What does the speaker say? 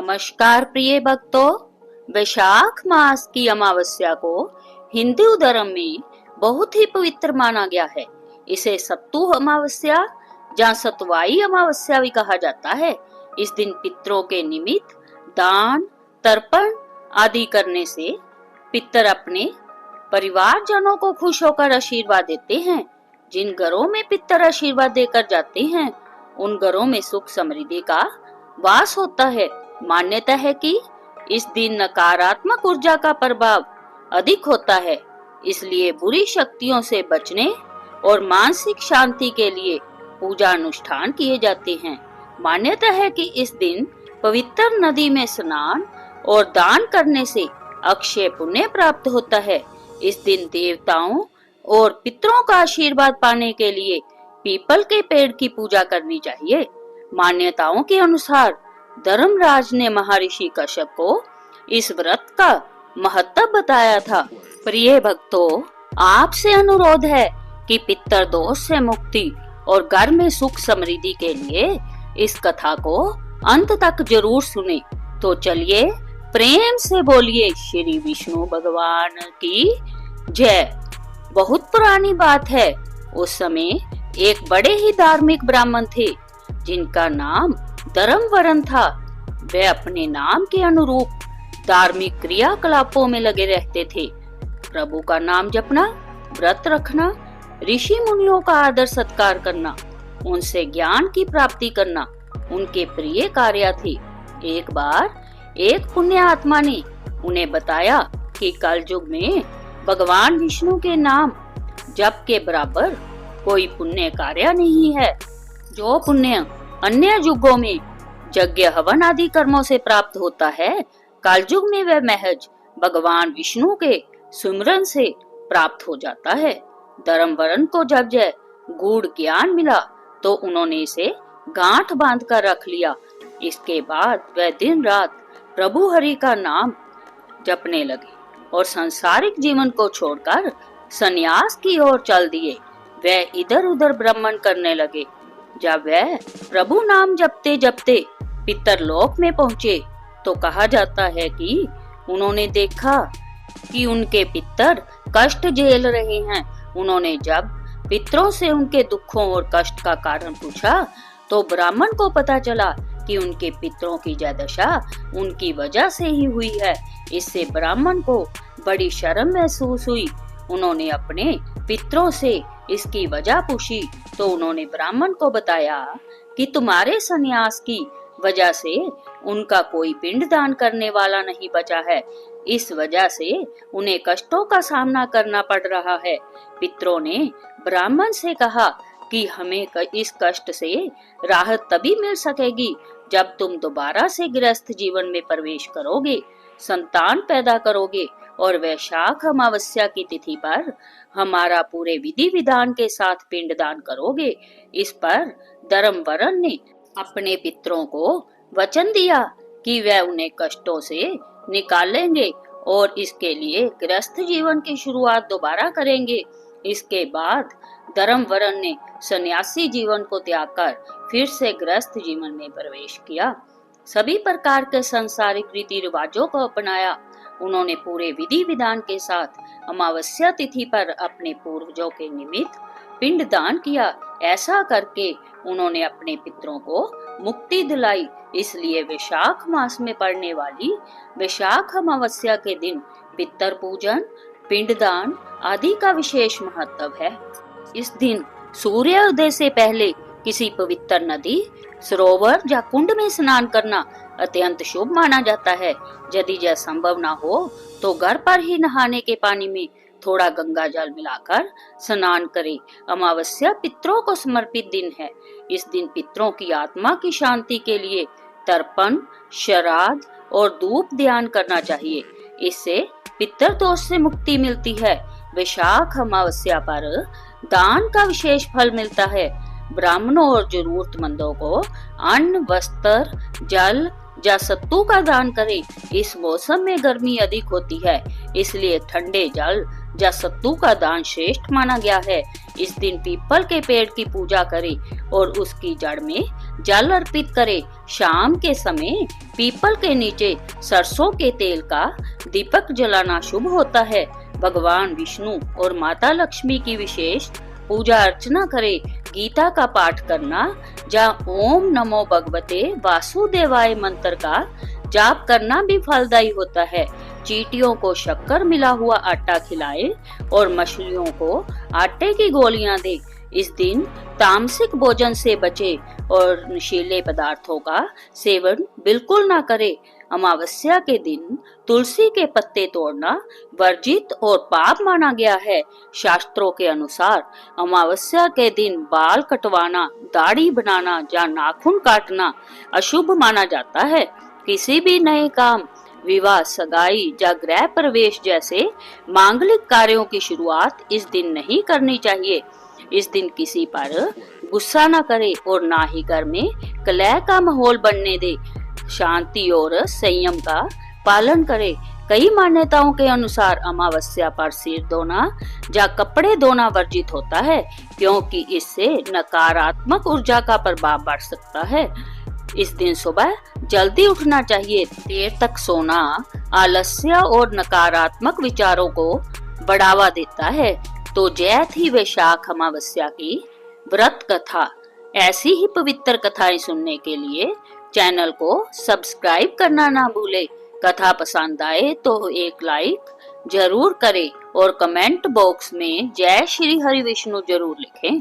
नमस्कार प्रिय भक्तों, वैशाख मास की अमावस्या को हिंदू धर्म में बहुत ही पवित्र माना गया है। इसे सत्तू अमावस्या या सतवाई अमावस्या भी कहा जाता है। इस दिन पितरों के निमित्त दान, तर्पण आदि करने से पितर अपने परिवारजनों को खुश होकर आशीर्वाद देते हैं। जिन घरों में पितर आशीर्वाद देकर जाते हैं, उन घरों में सुख समृद्धि का वास होता है। मान्यता है कि इस दिन नकारात्मक ऊर्जा का प्रभाव अधिक होता है, इसलिए बुरी शक्तियों से बचने और मानसिक शांति के लिए पूजा अनुष्ठान किए जाते हैं। मान्यता है कि इस दिन पवित्र नदी में स्नान और दान करने से अक्षय पुण्य प्राप्त होता है। इस दिन देवताओं और पितरों का आशीर्वाद पाने के लिए पीपल के पेड़ की पूजा करनी चाहिए। मान्यताओं के अनुसार धर्मराज ने महर्षि कश्यप को इस व्रत का महत्व बताया था। प्रिय भक्तों, आपसे अनुरोध है कि पितर दोष से मुक्ति और घर में सुख समृद्धि के लिए इस कथा को अंत तक जरूर सुने। तो चलिए प्रेम से बोलिए श्री विष्णु भगवान की जय। बहुत पुरानी बात है। उस समय एक बड़े ही धार्मिक ब्राह्मण थे जिनका नाम धर्मवरन था। वे अपने नाम के अनुरूप धार्मिक क्रियाकलापों में लगे रहते थे। प्रभु का नाम जपना, व्रत रखना, ऋषि मुनियों का आदर सत्कार करना, उनसे ज्ञान की प्राप्ति करना उनके प्रिय कार्य थे। एक बार एक पुण्य आत्मा ने उन्हें बताया कि कलयुग में भगवान विष्णु के नाम जप के बराबर कोई पुण्य कार्य नहीं है। जो पुण्य अन्य युगों में यज्ञ हवन आदि कर्मों से प्राप्त होता है, कलयुग में वह महज भगवान विष्णु के सुमिरन से प्राप्त हो जाता है। धर्मवरन को जब यह गूढ़ ज्ञान मिला तो उन्होंने इसे गांठ बांध कर रख लिया। इसके बाद वह दिन रात प्रभु हरि का नाम जपने लगे और सांसारिक जीवन को छोड़कर संन्यास की ओर चल दिए। वह इधर उधर भ्रमण करने लगे। जब वह प्रभु नाम जपते जपते पितरलोक में पहुँचे तो कहा जाता है कि उन्होंने देखा कि उनके पितर कष्ट झेल रहे हैं। उन्होंने जब पितरों से उनके दुखों और कष्ट का कारण पूछा तो ब्राह्मण को पता चला कि उनके पितरों की यह दशा उनकी वजह से ही हुई है। इससे ब्राह्मण को बड़ी शर्म महसूस हुई। उन्होंने अपने पितरों से इसकी वजह पूछी तो उन्होंने ब्राह्मण को बताया कि तुम्हारे संन्यास की वजह से उनका कोई पिंड दान करने वाला नहीं बचा है। इस वजह से उन्हें कष्टों का सामना करना पड़ रहा है। पितरों ने ब्राह्मण से कहा कि हमें इस कष्ट से राहत तभी मिल सकेगी जब तुम दोबारा से गृहस्थ जीवन में प्रवेश करोगे, संतान पैदा करोगे और वैशाख अमावस्या की तिथि पर हमारा पूरे विधि विधान के साथ पिंड दान करोगे। इस पर धर्मवरन ने अपने पितरों को वचन दिया कि वह उन्हें कष्टों से निकालेंगे और इसके लिए गृहस्थ जीवन की शुरुआत दोबारा करेंगे। इसके बाद धर्मवरन ने सन्यासी जीवन को त्याग कर फिर से गृहस्थ जीवन में प्रवेश किया। सभी प्रकार के सांसारिक रीति रिवाजों को अपनाया। उन्होंने पूरे विधि विधान के साथ अमावस्या तिथि पर अपने पूर्वजों के निमित्त पिंड दान किया। ऐसा करके उन्होंने अपने पितरों को मुक्ति दिलाई। इसलिए वैशाख मास में पड़ने वाली वैशाख अमावस्या के दिन पितर पूजन, पिंडदान आदि का विशेष महत्व है। इस दिन सूर्योदय से पहले किसी पवित्र नदी, सरोवर या कुंड में स्नान करना अत्यंत शुभ माना जाता है। यदि यह संभव न हो तो घर पर ही नहाने के पानी में थोड़ा गंगा जल मिलाकर स्नान करें। अमावस्या पितरों को समर्पित दिन है। इस दिन पितरों की आत्मा की शांति के लिए तर्पण, श्राद्ध और धूप ध्यान करना चाहिए। इससे पितर दोष से मुक्ति मिलती है। वैशाख अमावस्या पर दान का विशेष फल मिलता है। ब्राह्मणों और जरूरतमंदों को अन्न, वस्त्र, जल या सत्तू का दान करें। इस मौसम में गर्मी अधिक होती है, इसलिए ठंडे जल या सत्तू का दान श्रेष्ठ माना गया है। इस दिन पीपल के पेड़ की पूजा करे और उसकी जड़ में जल अर्पित करे। शाम के समय पीपल के नीचे सरसों के तेल का दीपक जलाना शुभ होता है। भगवान विष्णु और माता लक्ष्मी की विशेष पूजा अर्चना करे। गीता का पाठ करना या ओम नमो भगवते वासुदेवाय मंत्र का जाप करना भी फलदायी होता है। चींटियों को शक्कर मिला हुआ आटा खिलाए और मछलियों को आटे की गोलियां दे। इस दिन तामसिक भोजन से बचे और नशीले पदार्थों का सेवन बिल्कुल ना करे। अमावस्या के दिन तुलसी के पत्ते तोड़ना वर्जित और पाप माना गया है। शास्त्रों के अनुसार अमावस्या के दिन बाल कटवाना, दाढ़ी बनाना या नाखून काटना अशुभ माना जाता है। किसी भी नए काम, विवाह, सगाई या गृह प्रवेश जैसे मांगलिक कार्यों की शुरुआत इस दिन नहीं करनी चाहिए। इस दिन किसी पर गुस्सा न करे और ना ही घर में कलह का माहौल बनने दे। शांति और संयम का पालन करे। कई मान्यताओं के अनुसार अमावस्या पर सिर धोना या कपड़े धोना वर्जित होता है, क्योंकि इससे नकारात्मक ऊर्जा का प्रभाव बढ़ सकता है। इस दिन सुबह जल्दी उठना चाहिए। देर तक सोना आलस्य और नकारात्मक विचारों को बढ़ावा देता है। तो जय थी वैशाख अमावस्या की व्रत कथा। ऐसी ही पवित्र कथाएं सुनने के लिए चैनल को सब्सक्राइब करना ना भूले। कथा पसंद आए तो एक लाइक जरूर करें और कमेंट बॉक्स में जय श्री हरि विष्णु जरूर लिखें।